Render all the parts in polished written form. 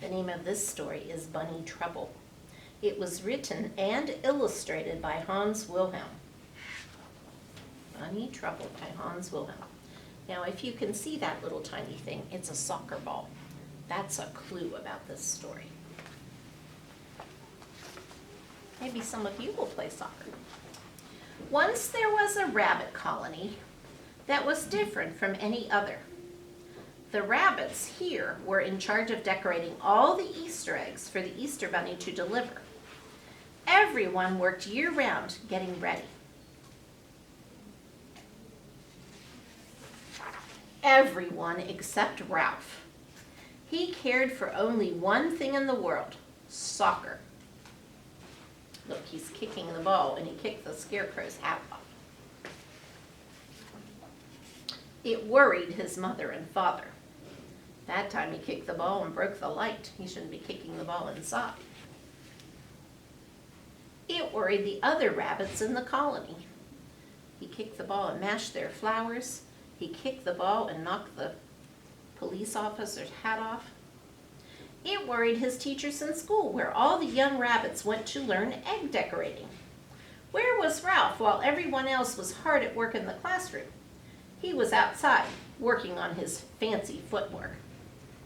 The name of this story is Bunny Trouble. It was written and illustrated by Hans Wilhelm. Bunny Trouble by Hans Wilhelm. Now, if you can see that little tiny thing, it's a soccer ball. That's a clue about this story. Maybe some of you will play soccer. Once there was a rabbit colony that was different from any other. The rabbits here were in charge of decorating all the Easter eggs for the Easter Bunny to deliver. Everyone worked year-round getting ready. Everyone except Ralph. He cared for only one thing in the world, soccer. Look, he's kicking the ball, and he kicked the scarecrow's hat off. It worried his mother and father. That time he kicked the ball and broke the light. He shouldn't be kicking the ball inside. It worried the other rabbits in the colony. He kicked the ball and mashed their flowers. He kicked the ball and knocked the police officer's hat off. It worried his teachers in school, where all the young rabbits went to learn egg decorating. Where was Ralph while everyone else was hard at work in the classroom? He was outside, working on his fancy footwork.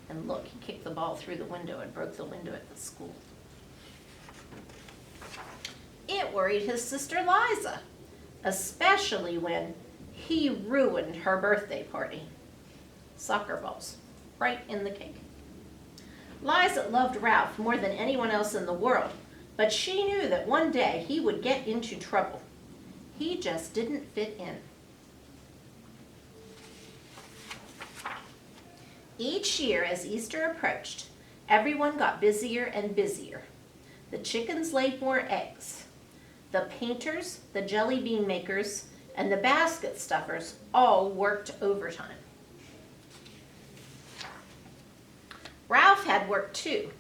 And look, he kicked the ball through the window and broke the window at the school. It worried his sister Liza, especially when he ruined her birthday party. Soccer balls, right in the cake. Liza loved Ralph more than anyone else in the world, but she knew that one day he would get into trouble. He just didn't fit in. Each year as Easter approached, everyone got busier and busier. The chickens laid more eggs. The painters, the jelly bean makers, and the basket stuffers all worked overtime. Ralph had work too,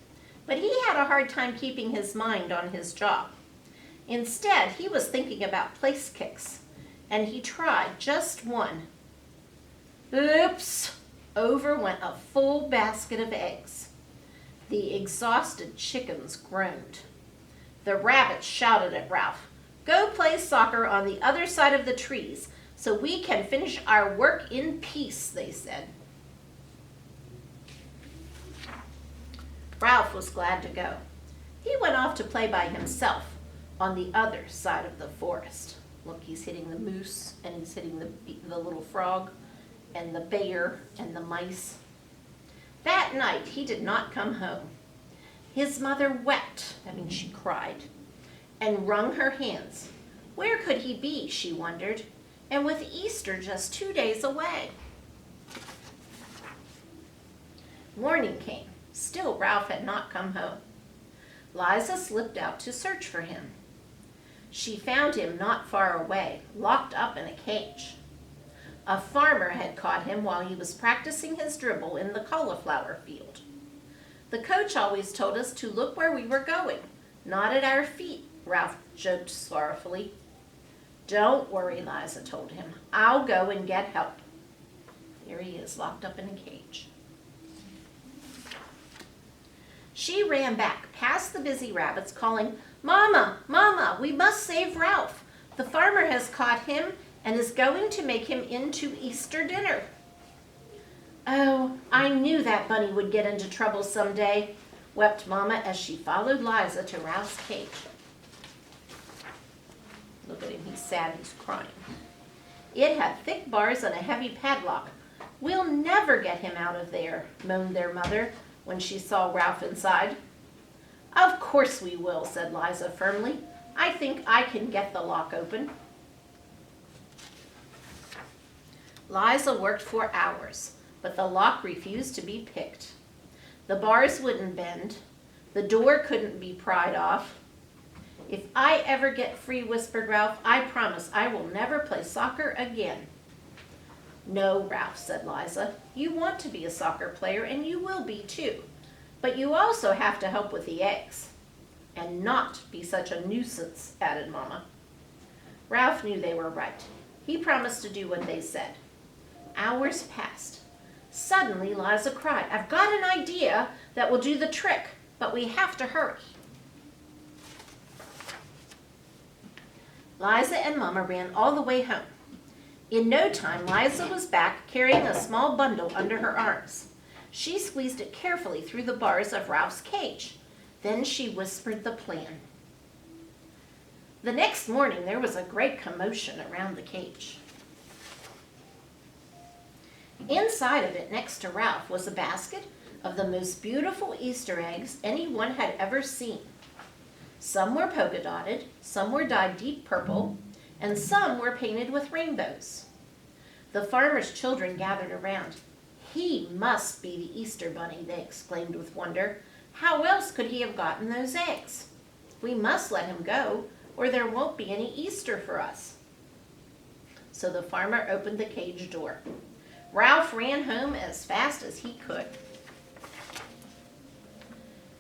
but he had a hard time keeping his mind on his job. Instead, he was thinking about place kicks, and he tried just one. Oops! Over went a full basket of eggs. The exhausted chickens groaned. The rabbits shouted at Ralph, "Go play soccer on the other side of the trees so we can finish our work in peace," they said. Ralph was glad to go. He went off to play by himself on the other side of the forest. Look, he's hitting the moose, and he's hitting the little frog, and the bear, and the mice. That night, he did not come home. His mother wept, she cried, and wrung her hands. Where could he be, she wondered, and with Easter just 2 days away? Morning came. Still, Ralph had not come home. Liza slipped out to search for him. She found him not far away, locked up in a cage. A farmer had caught him while he was practicing his dribble in the cauliflower field. The coach always told us to look where we were going, not at our feet, Ralph joked sorrowfully. Don't worry, Liza told him. I'll go and get help. Here he is, locked up in a cage. She ran back past the busy rabbits, calling, "Mama, Mama, we must save Ralph. The farmer has caught him and is going to make him into Easter dinner." "Oh, I knew that bunny would get into trouble someday," wept Mama as she followed Liza to Ralph's cage. Look at him, he's sad, he's crying. It had thick bars and a heavy padlock. "We'll never get him out of there," moaned their mother when she saw Ralph inside. "Of course we will," said Liza firmly. "I think I can get the lock open." Liza worked for hours, but the lock refused to be picked. The bars wouldn't bend. The door couldn't be pried off. "If I ever get free," whispered Ralph, "I promise I will never play soccer again." "No, Ralph," said Liza. "You want to be a soccer player, and you will be too. But you also have to help with the eggs. And not be such a nuisance," added Mama. Ralph knew they were right. He promised to do what they said. Hours passed. Suddenly, Liza cried, "I've got an idea that will do the trick, but we have to hurry." Liza and Mama ran all the way home. In no time, Liza was back carrying a small bundle under her arms. She squeezed it carefully through the bars of Ralph's cage. Then she whispered the plan. The next morning, there was a great commotion around the cage. Inside of it, next to Ralph, was a basket of the most beautiful Easter eggs anyone had ever seen. Some were polka-dotted, some were dyed deep purple, and some were painted with rainbows. The farmer's children gathered around. "He must be the Easter bunny," they exclaimed with wonder. "How else could he have gotten those eggs? We must let him go, or there won't be any Easter for us." So the farmer opened the cage door. Ralph ran home as fast as he could.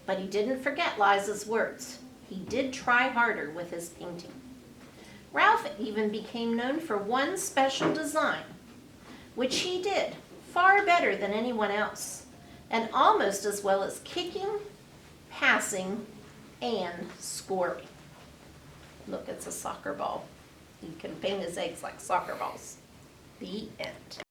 But he didn't forget Liza's words. He did try harder with his painting. Ralph even became known for one special design, which he did far better than anyone else, and almost as well as kicking, passing, and scoring. Look, it's a soccer ball. He can paint his eggs like soccer balls. The end.